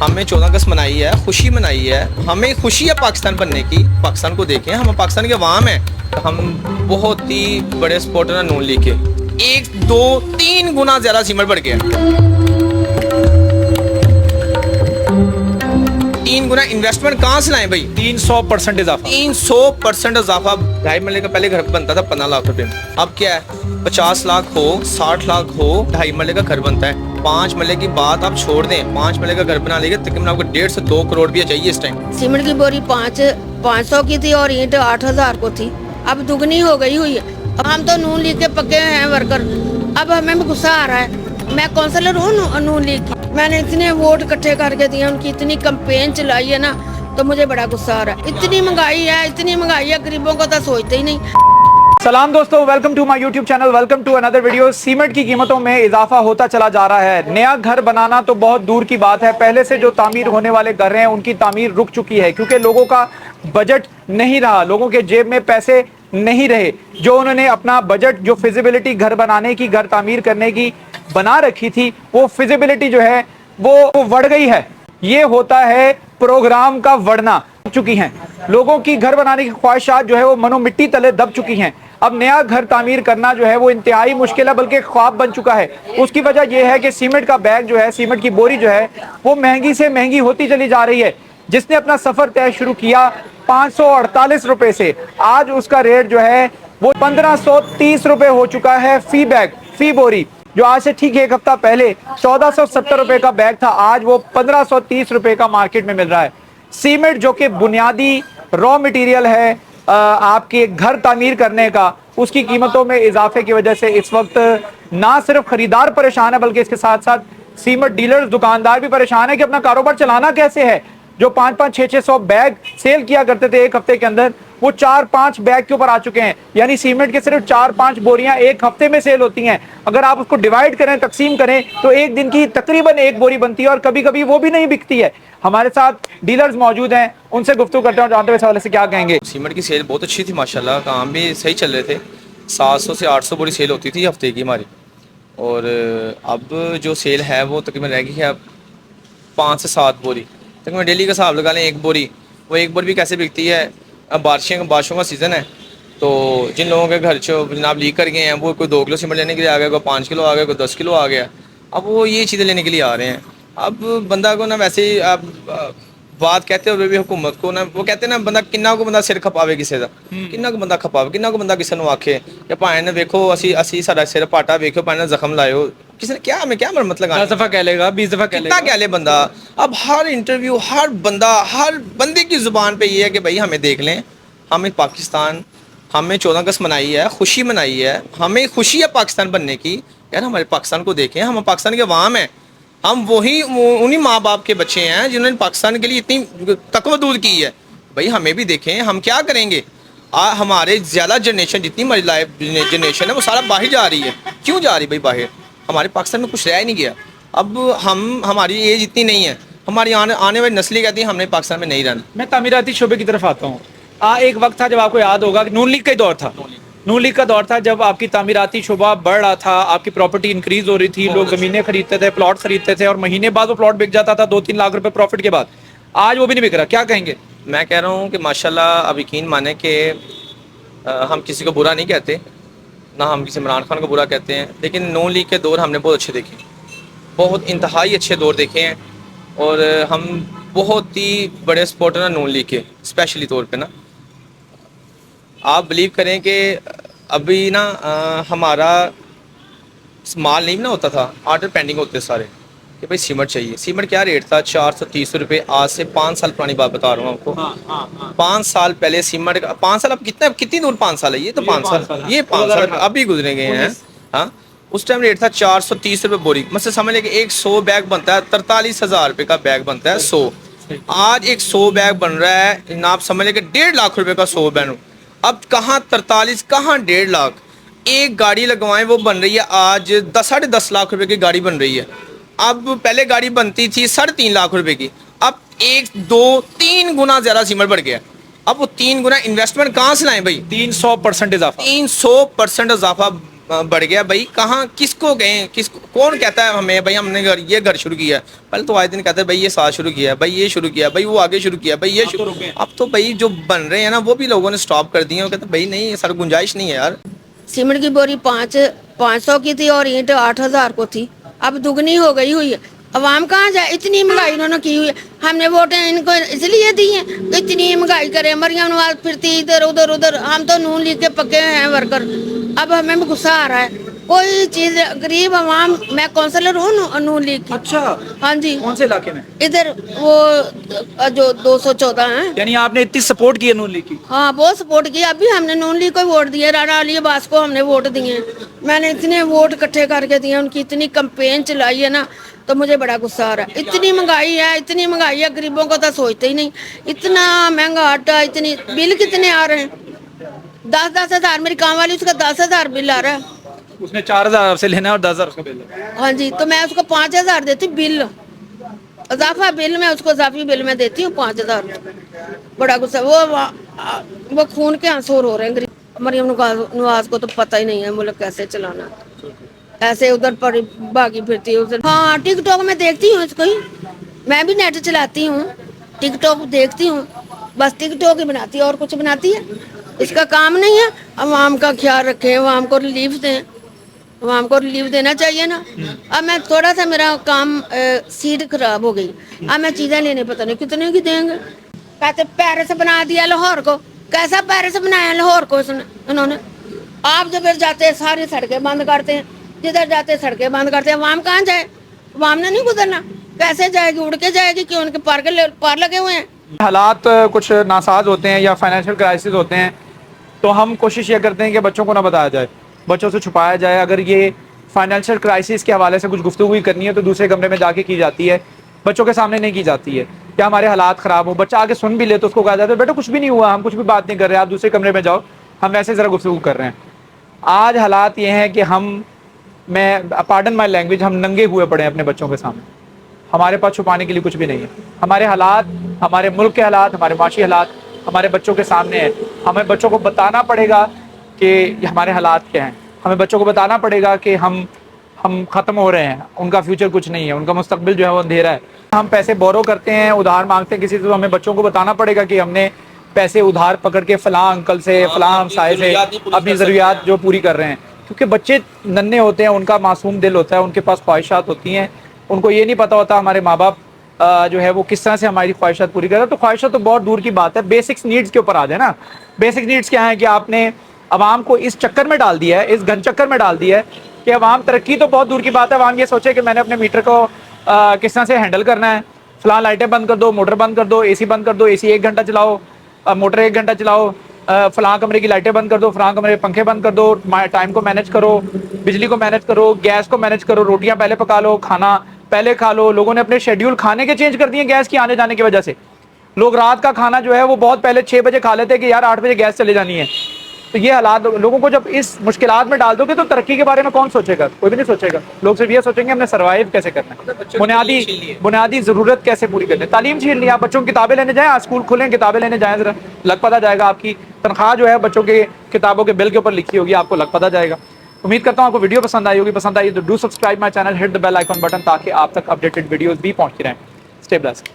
हमें 14 अगस्त मनाई है, खुशी मनाई है, हमें खुशी है पाकिस्तान बनने की। पाकिस्तान को देखें, हम पाकिस्तान के अवाम हैं। हम बहुत ही बड़े सपोर्टर हैं नून लीग के। 1, 2, 3 गुना ज़्यादा सीमेंट बढ़ गया, 3 गुना इन्वेस्टमेंट कहाँ से लाएं भाई? 300% इजाफा। 300% इजाफा। 2.5 मरले का पहले घर बनता था 15 लाख रुपए में, अब क्या है 50 लाख हो, 60 लाख हो, 2.5 मरले का घर बनता है। 5 मरले की बात आप छोड़ दें, 5 मरले का घर बना लेंगे तकरीबन आपको 1.5 से 2 करोड़ रुपया चाहिए इस टाइम। सीमेंट की बोरी 500 की थी और ईंट 8000 को थी, अब दुगनी हो गई हुई है। हम तो नून लीग के पक्के हैं वर्कर, अब हमें भी गुस्सा आ रहा है। मैं काउंसलर हूँ नून लीग की, मैंने इतने वोट इकट्ठे करके दिए, उनकी इतनी कैंपेन चलाई है ना, तो मुझे बड़ा गुस्सा आ रहा है। इतनी महंगाई है, गरीबों को तो सोचते ही नहीं। सलाम दोस्तों, welcome to my YouTube channel, welcome to another video. Cement की कीमतों में इजाफा होता चला जा रहा है। नया घर बनाना तो बहुत दूर की बात है, पहले से जो तामीर होने वाले घर हैं उनकी तामीर रुक चुकी है, क्योंकि लोगों का बजट नहीं रहा, लोगों के जेब में पैसे नहीं रहे। जो उन्होंने अपना बजट, जो फिजिबिलिटी घर बनाने की, घर तामीर करने की बना रखी थी, वो फिजिबिलिटी जो है वो बढ़ गई है। ये होता है प्रोग्राम का बढ़ना चुकी हैं। लोगों की घर बनाने की ख्वाहिशात जो है वो मनो मिट्टी तले दब चुकी हैं। अब नया घर तामीर करना जो है वो इंतहाई मुश्किल है, बल्कि ख्वाब बन चुका है। उसकी वजह यह है कि सीमेंट का बैग जो है, सीमेंट की बोरी जो है वो महंगी से महंगी होती चली जा रही है। जिसने अपना सफर तय शुरू किया 548 रुपए से, आज उसका रेट जो है वो 1530 रुपए हो चुका है फी बैग, फी बोरी। जो आज से ठीक एक हफ्ता पहले 1470 रुपए का बैग था, आज वो 1530 रुपए का मार्केट में मिल रहा है। सीमेंट जो कि बुनियादी रॉ मटेरियल है आपके घर तामीर करने का, उसकी कीमतों में इजाफे की वजह से इस वक्त ना सिर्फ खरीदार परेशान है, बल्कि इसके साथ साथ सीमेंट डीलर्स, दुकानदार भी परेशान है कि अपना कारोबार चलाना कैसे है। जो 500, 600 बैग सेल किया करते थे एक हफ्ते के अंदर, वो 4-5 बैग के ऊपर आ चुके हैं। यानी सीमेंट के सिर्फ 4-5 बोरियां एक हफ्ते में सेल होती हैं। अगर आप उसको डिवाइड करें, तकसीम करें, तो एक दिन की तकरीबन एक बोरी बनती है, और कभी कभी वो भी नहीं बिकती है। हमारे साथ डीलर्स मौजूद हैं, उनसे गुफ्तगू करते हैं, जानते हुए इस हवाले से क्या कहेंगे। सीमेंट की सेल बहुत अच्छी थी माशाल्लाह, काम भी सही चल रहे थे। 700 से 800 बोरी सेल होती थी हफ्ते की हमारी, और अब जो सेल है वो तकरीबन रह गई है 5 से 7 बोरी। तकरीबन डेली का हिसाब लगा लें, एक बोरी, वो एक बोरी भी कैसे बिकती है। अब बारिशों का सीज़न है, तो जिन लोगों के घर जो जनाब लीक कर गए हैं, वो कोई 2 किलो सीमेंट लेने के लिए आ गया, कोई 5 किलो आ गया, कोई 10 किलो आ गया। अब वो ये चीज़ें लेने के लिए आ रहे हैं। अब बंदा को ना वैसे ही आप बात कहते हुए भी हुकूमत को ना, वो कहते हैं ना, बंदा किन्ना को बंदा सिर खपावे किसी का, किन्ना को बंदा खपावे, किन्ना को बंदा किसी को आखे या भाएं ने वेखो असी सारा सिर पाटा वेखो, भाएं ने जख्म लाओ, किसी ने क्या हमें क्या मत लगा 10 दफा कह लेगा, 20 दफा कह कितना लेगा। कह ले बंदा। अब हर इंटरव्यू, हर बंदे की जुबान पे ये है कि भाई हमें देख लें, हमें पाकिस्तान, हमें 14 अगस्त मनाई है, खुशी मनाई है, हमें खुशी है पाकिस्तान बनने की। यार हमारे पाकिस्तान को देखें, हम पाकिस्तान के अवाम हैं। हम उन्हीं माँ बाप के बच्चे हैं जिन्होंने पाकिस्तान के लिए इतनी तकवदूद की है। भाई हमें भी देखें, हम क्या करेंगे। हमारे ज़्यादा जनरेशन, जितनी हमारी लाइफ जनरेशन है, वो सारा बाहर जा रही है। क्यों जा रही भाई बाहर? हमारे पाकिस्तान में कुछ रह ही नहीं गया। अब हमारी एज इतनी नहीं है, हमारी आने वाली नस्लें कहती हैं हमने पाकिस्तान में नहीं रहना। मैं तामीराती शोबे की तरफ आता हूँ। एक वक्त था जब आपको याद होगा कि नून लीग का ही दौर था, नून लीग का दौर था, जब आपकी तामीराती शोबा बढ़ रहा था, आपकी प्रॉपर्टी इंक्रीज हो रही थी, लोग ज़मीनें खरीदते थे, प्लॉट खरीदते थे, और महीने बाद वो प्लॉट बिक जाता था 2-3 लाख रुपए प्रॉफिट के बाद। आज वो भी नहीं बिक रहा, क्या कहेंगे? मैं कह रहा हूँ कि माशाल्लाह, अब यकीन माने कि हम किसी को बुरा नहीं कहते, ना हम किसी इमरान खान को बुरा कहते हैं, लेकिन नून लीग के दौर हमने बहुत अच्छे देखे, बहुत इंतहाई अच्छे दौर देखे हैं, और हम बहुत ही बड़े सपोर्टर हैं नून लीग के। स्पेशली तौर पे ना आप बिलीव करें कि अभी ना हमारा माल नहीं ना होता था, आर्डर पेंडिंग होते सारे कि भाई सीमेंट चाहिए। सीमेंट क्या रेट था? 430 रुपये। आज से 5 साल पुरानी बात बता रहा हूँ आपको। 5 साल पहले सीमेंट का, 5 साल, अब कितनी दूर 5 साल है? ये तो 5 साल, ये 5 साल अभी गुजरे गए हैं। हाँ, उस टाइम रेट था 430 रुपये बोरी। मतलब समझ लें कि एक 100 बैग बनता है, 43,000 रुपये का बैग बनता है 100। आज एक 100 बैग बन रहा है ना, आप समझ लें कि 1.5 लाख रुपये का 100 बैग। अब कहाँ 43, कहाँ 1.5 लाख? एक गाड़ी लगवाएं, वो बन रही है आज 10-10.5 लाख रुपए की गाड़ी बन रही है। अब पहले गाड़ी बनती थी 3.5 लाख रुपए की, अब 1, 2, 3 गुना ज़्यादा सीमेंट बढ़ गया। अब वो 3 गुना इन्वेस्टमेंट कहाँ से लाएं भाई? 300% इजाफा। 300% इजाफा। बढ़ गया भाई, कहाँ किसको गए, किसको कौन कहता है हमें भाई हमने ये घर शुरू किया है। पहले तो आए दिन कहते हैं भाई ये साथ शुरू किया है, भाई ये शुरू किया, भाई वो आगे शुरू किया, भाई ये शुरू। अब तो भाई जो बन रहे हैं ना वो भी लोगों ने स्टॉप कर दिए, वो कहते हैं भाई नहीं सर गुंजाइश नहीं है यार। सीमेंट की बोरी 500 की थी और ईंट 8,000 को थी, अब दुगनी हो गई हुई है। अवाम कहाँ जाए, इतनी महंगाई इन्होंने की हुई है। हमने वोटें इनको इसलिए दी हैं, इतनी महंगाई करे, मरियम नवाज फिरती इधर उधर उधर। हम तो नून लीग के पक्के हैं वर्कर, अब हमें भी गुस्सा आ रहा है। कोई चीज गरीब अवाम, मैं काउंसलर हूँ नून लीग की। अच्छा, हाँ जी, कौन से इलाके में? इधर वो जो 214 है। यानी आपने इतनी सपोर्ट की है नून लीग की? हाँ बहुत सपोर्ट किया, अभी हमने नून लीग को वोट दिए, राणा अली अब्बास को हमने वोट दिए हैं। मैंने इतने वोट इकट्ठे करके दिए, उनकी इतनी कंपेन चलाई है ना, तो मुझे बड़ा गुस्सा आ रहा है। इतनी महंगाई है, इतनी महंगाई है, गरीबों को तो सोचते ही नहीं। इतना महंगा आटा, इतनी बिल कितने आ रहे हैं, 10-10 हज़ार। मेरी काम वाली उसका 10,000 बिल आ रहा है। उसने 4,000 आपसे लेना है और 10,000 उसका बिल है। हाँ जी, तो मैं उसको 5,000 देती हूँ बिल, इजाफा बिल में उसको इजाफी बिल में देती हूँ 5,000। बड़ा गुस्सा, वो खून के आंसू रो रहे हैं गरीब। मरियम नवाज को तो पता ही नहीं है मुल्क कैसे चलाना, ऐसे उधर पर भागी फिरती है उधर। हाँ टिकटॉक में देखती हूँ इसको ही, मैं भी नेट चलाती हूँ, टिकटॉक देखती हूँ, बस टिकटॉक ही बनाती है और कुछ बनाती है। इसका काम नहीं है अवाम का ख्याल रखें, अवाम को रिलीफ दें, अवाम को रिलीफ देना चाहिए ना। अब मैं थोड़ा सा मेरा काम सीट खराब हो गई, अब मैं चीज़ें लेने पता नहीं कितने की देंगे। कहते पेरिस बना दिया लाहौर को, कैसा पेरिस बनाया लाहौर को इन्होंने। आप जब जाते हैं सारी सड़कें बंद करते हैं, जिधर जाते हैं सड़कें बंद करते हैं। अवाम कहाँ जाए, अवाम ने नहीं गुजरना, कैसे जाएगी, उड़ के जाएगी कि उनके पार लगे हुए हैं। हालात कुछ नासाज होते हैं या फाइनेंशियल क्राइसिस होते हैं, तो हम कोशिश ये करते हैं कि बच्चों को ना बताया जाए, बच्चों से छुपाया जाए। अगर ये फाइनेंशियल क्राइसिस के हवाले से कुछ गुफ्तगू करनी है तो दूसरे कमरे में जाके की जाती है, बच्चों के सामने नहीं की जाती है। क्या हमारे हालात ख़राब हो, बच्चा आगे सुन भी ले तो उसको कहा जाता है बेटा कुछ भी नहीं हुआ, हम कुछ भी बात नहीं कर रहे, आप दूसरे कमरे में जाओ, हम वैसे ज़रा गुफ्तगू कर रहे हैं। आज हालात ये हैं कि मैं पार्डन माई लैंग्वेज, हम नंगे हुए पड़े हैं अपने बच्चों के सामने। हमारे पास छुपाने के लिए कुछ भी नहीं है। हमारे हालात, हमारे मुल्क के हालात, हमारे माशी हालात हमारे बच्चों के सामने हैं। हमें बच्चों को बताना पड़ेगा कि हमारे हालात क्या हैं। हमें बच्चों को बताना पड़ेगा कि हम ख़त्म हो रहे हैं, उनका फ्यूचर कुछ नहीं है, उनका मुस्तकबिल जो है वो अंधेरा है। हम पैसे बोरो करते हैं, उधार मांगते हैं किसी से, तो हमें बच्चों को बताना पड़ेगा कि हमने पैसे उधार पकड़ के फ़लाँ अंकल से, फ़लाँ हमसाये से अपनी ज़रूरियात जो पूरी कर रहे हैं। क्योंकि बच्चे नन्हे होते हैं, उनका मासूम दिल होता है, उनके पास ख्वाहिशात होती हैं, उनको ये नहीं पता होता हमारे माँ बाप जो है वो किस तरह से हमारी ख्वाहिशात पूरी कर रहे हैं। तो ख्वाहिशात तो बहुत दूर की बात है, बेसिक्स नीड्स के ऊपर आ जाए ना। बेसिक नीड्स क्या है कि आपने अवाम को इस चक्कर में डाल दिया है, इस घन चक्कर में डाल दिया है कि अवाम तरक्की तो बहुत दूर की बात है, अवाम ये सोचे कि मैंने अपने मीटर को किस तरह से हैंडल करना है। फ़लाँ लाइटें बंद कर दो, मोटर बंद कर दो, एसी बंद कर दो, एसी 1 घंटा चलाओ, मोटर 1 घंटा चलाओ, फ़लाँ कमरे की लाइटें बंद कर दो, फ़लाँ कमरे के पंखे बंद कर दो, टाइम को मैनेज करो, बिजली को मैनेज करो, गैस को मैनेज करो, रोटियाँ पहले पका लो, खाना पहले खा लो। लोगों ने अपने शेड्यूल खाने के चेंज कर दिए गैस की आने जाने की वजह से। लोग रात का खाना जो है वो बहुत पहले 6 बजे खा लेते हैं कि यार 8 बजे गैस चले जानी है। तो ये हालात लोगों को जब इस मुश्किलात में डाल दोगे तो तरक्की के बारे में कौन सोचेगा? कोई भी नहीं सोचेगा। लोग सिर्फ ये सोचेंगे हमने सर्वाइव कैसे करना है, बुनियादी ज़रूरत कैसे पूरी करनी है। तालीम छीन लिया, बच्चों की किताबें लेने जाएँ, आज स्कूल खुलें, किताबें लेने जाएँ, ज़रा लग पता जाएगा। आपकी तनख्वाह जो है बच्चों के किताबों के बिल के ऊपर लिखी होगी, आपको लग पता जाएगा। उम्मीद करता हूँ आपको वीडियो पसंद आई होगी। पसंद आई तो do subscribe my channel, hit the bell icon button, ताकि आप तक अपडेटेड वीडियोज़ भी पहुँचती रहें। Stay blessed.